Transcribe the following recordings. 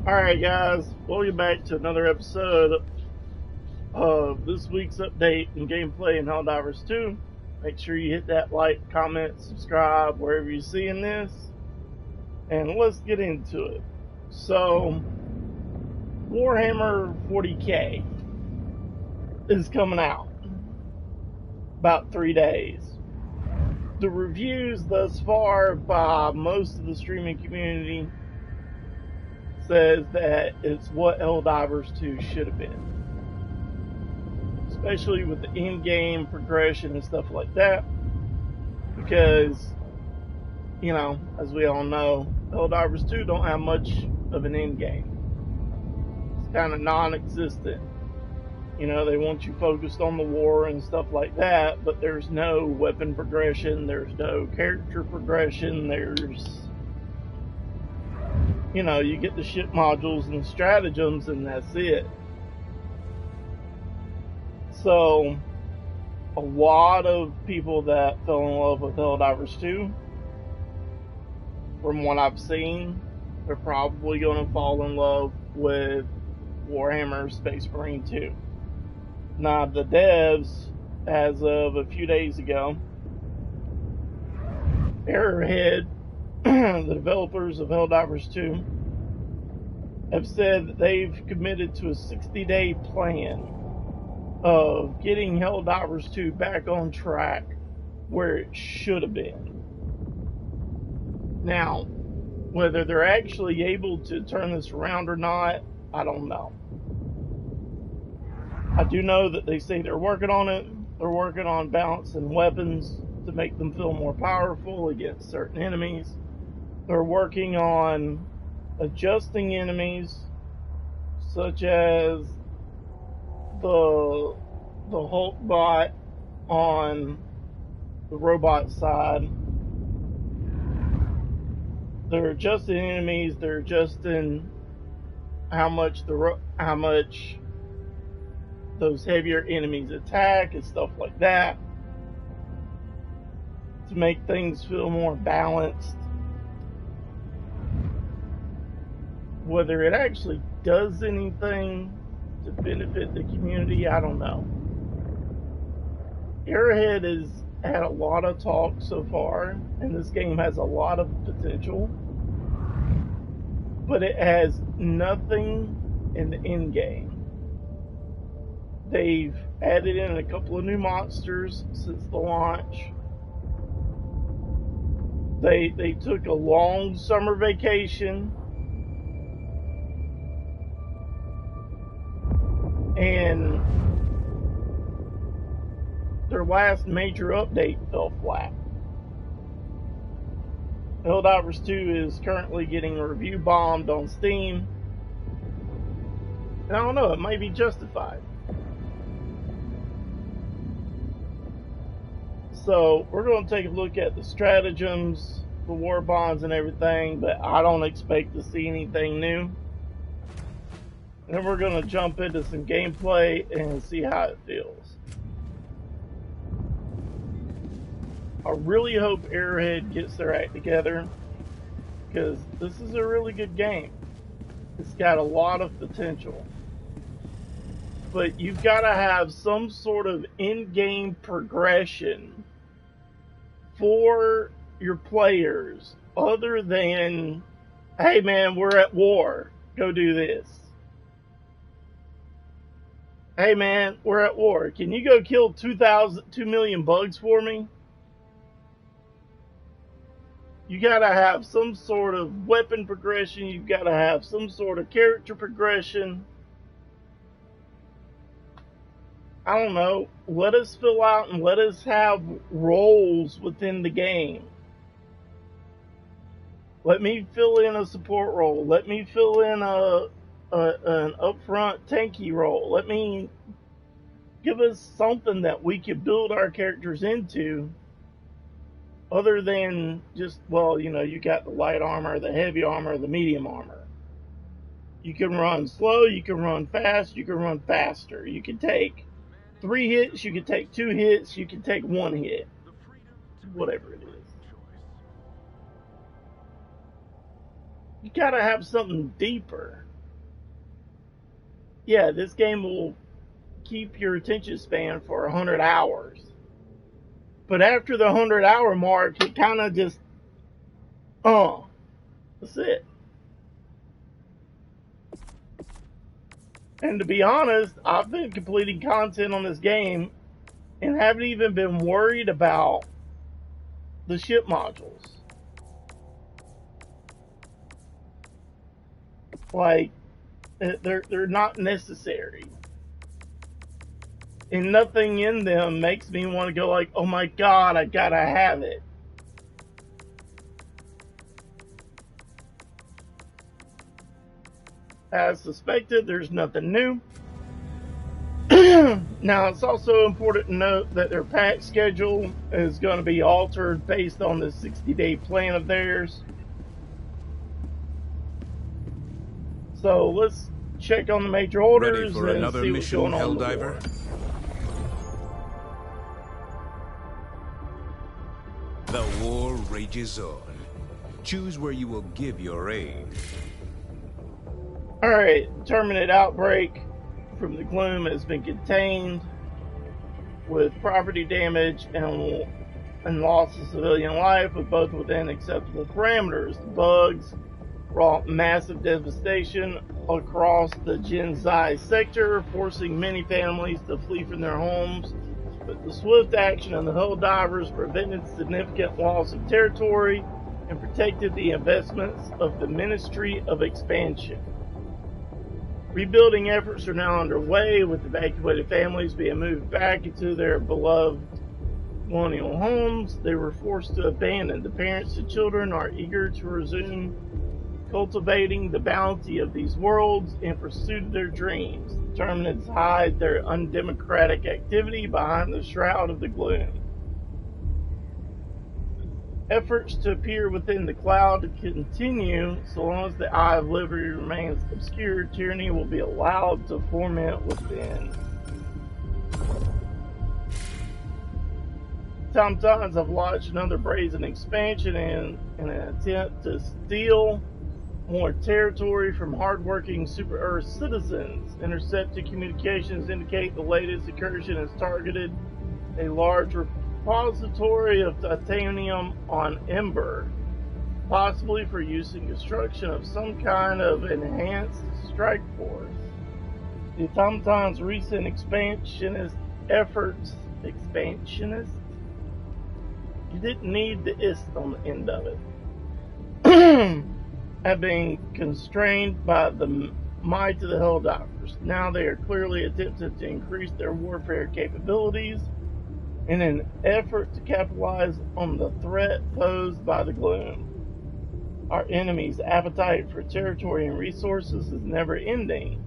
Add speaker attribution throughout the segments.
Speaker 1: Alright guys, welcome back to another episode of this week's update and gameplay in Helldivers 2. Make sure you hit that like, comment, subscribe wherever you're seeing this. And let's get into it. So, Warhammer 40k is coming out. About 3 days. The reviews thus far by most of the streaming community says that it's what Helldivers 2 should have been. Especially with the in-game progression and stuff like that. Because, you know, as we all know, Helldivers 2 don't have much of an in-game. It's kind of non-existent. You know, they want you focused on the war and stuff like that, but there's no weapon progression, there's no character progression, there's... You know, you get the ship modules and stratagems and that's it. So, a lot of people that fell in love with Helldivers 2, from what I've seen, they're probably going to fall in love with Warhammer Space Marine 2. Now, the devs, as of a few days ago, Arrowhead, the developers of Helldivers 2, have said that they've committed to a 60-day plan of getting Helldivers 2 back on track where it should have been. Now, whether they're actually able to turn this around or not, I don't know. I do know that they say they're working on it. They're working on balancing weapons to make them feel more powerful against certain enemies. They're working on adjusting enemies, such as the Hulk bot on the robot side. They're adjusting enemies. They're adjusting how much those heavier enemies attack and stuff like that to make things feel more balanced. Whether it actually does anything to benefit the community, I don't know. Arrowhead has had a lot of talk so far, and this game has a lot of potential, but it has nothing in the end game. They've added in a couple of new monsters since the launch. They took a long summer vacation, and their last major update fell flat. Helldivers 2 is currently getting review bombed on Steam. And I don't know, it might be justified. So, we're going to take a look at the stratagems, the war bonds and everything, but I don't expect to see anything new. And then we're going to jump into some gameplay and see how it feels. I really hope Arrowhead gets their act together, because this is a really good game. It's got a lot of potential. But you've got to have some sort of in-game progression for your players, other than, hey man, we're at war, go do this. Hey man, we're at war, can you go kill 2 million bugs for me? You gotta have some sort of weapon progression, you've gotta have some sort of character progression. I don't know, let us fill out and let us have roles within the game. Let me fill in a support role. Let me fill in an upfront tanky role. Let me give us something that we can build our characters into, other than just, well, you know, you got the light armor, the heavy armor, the medium armor. You can run slow, you can run fast, you can run faster. You can take 3 hits, you can take 2 hits, you can take 1 hit. Whatever it is. You gotta have something deeper. yeah, this game will keep your attention span for 100 hours. But after the 100-hour mark, it kind of just, that's it. And to be honest, I've been completing content on this game and haven't even been worried about the ship modules. Like, they're not necessary. And nothing in them makes me want to go like, oh my god, I gotta have it. As suspected, there's nothing new. Now, it's also important to note that their pack schedule is going to be altered based on the 60-day plan of theirs. So let's check on the major orders
Speaker 2: for
Speaker 1: and
Speaker 2: another
Speaker 1: see
Speaker 2: mission,
Speaker 1: what's going on.
Speaker 2: Helldiver? The war rages on. Choose where you will give your aid.
Speaker 1: Alright, terminate outbreak from the gloom has been contained with property damage and loss of civilian life, with both within acceptable parameters. The bugs wrought massive devastation across the Genzai sector, forcing many families to flee from their homes. But the swift action of the Helldivers prevented significant loss of territory and protected the investments of the Ministry of Expansion. Rebuilding efforts are now underway, with evacuated families being moved back into their beloved colonial homes they were forced to abandon. The parents and children are eager to resume cultivating the bounty of these worlds in pursuit of their dreams, determined to hide their undemocratic activity behind the shroud of the gloom. Efforts to appear within the cloud continue. So long as the eye of liberty remains obscure, tyranny will be allowed to ferment within. Automatons have launched another brazen expansion in an attempt to steal more territory from hardworking Super Earth citizens. Intercepted communications indicate the latest incursion has targeted a large repository of titanium on Ember, possibly for use in construction of some kind of enhanced strike force. The automaton's recent expansionist efforts, you didn't need the ist on the end of it, have been constrained by the might of the Helldivers. Now they are clearly attempting to increase their warfare capabilities in an effort to capitalize on the threat posed by the gloom. Our enemy's appetite for territory and resources is never ending.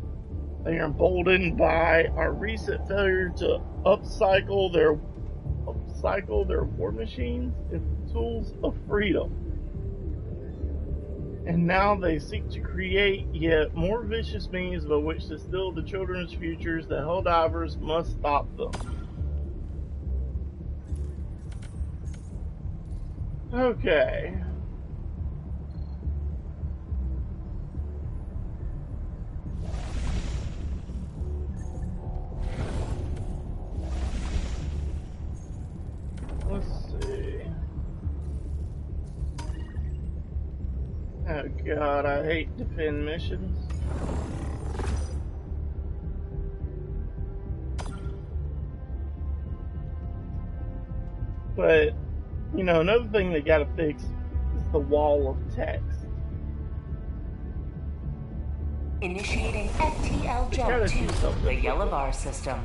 Speaker 1: They are emboldened by our recent failure to upcycle their war machines into tools of freedom. And now they seek to create yet more vicious means by which to steal the children's futures. The Helldivers must stop them. Okay. Let's see. Oh god, I hate defend missions. But, you know, another thing they gotta fix is the wall of text.
Speaker 3: Initiating FTL jump to the Yellow Bar system.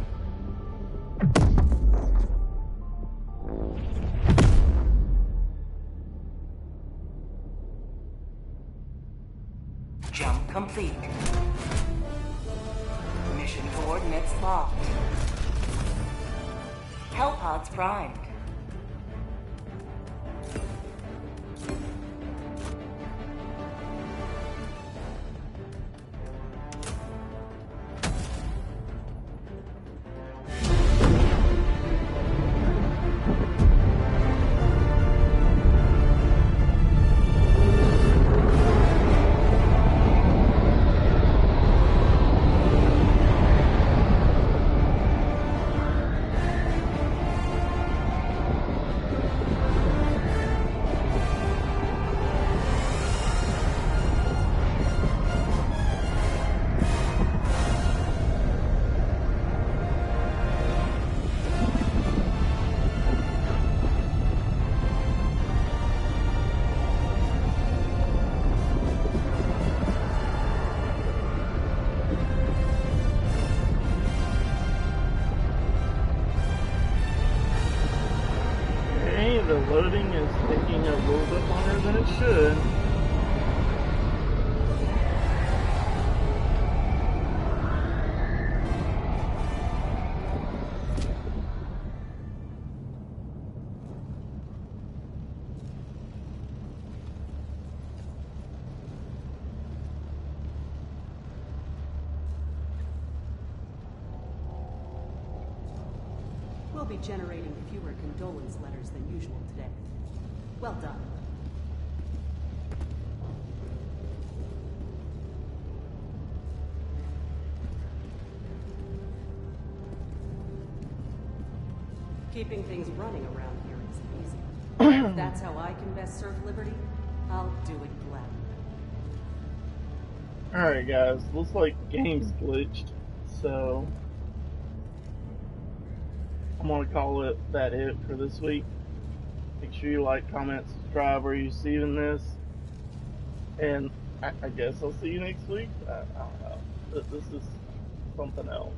Speaker 3: Jump complete. Mission coordinates locked. Hellpods primed.
Speaker 4: be generating fewer condolence letters than usual today. Well done. Keeping things running around here is easy. If that's how I can best serve Liberty, I'll do it gladly.
Speaker 1: Alright guys, looks like the game's glitched, so I'm gonna call it for this week. Make sure you like, comment, subscribe where you're seeing this, and I guess I'll see you next week. I don't know. This is something else.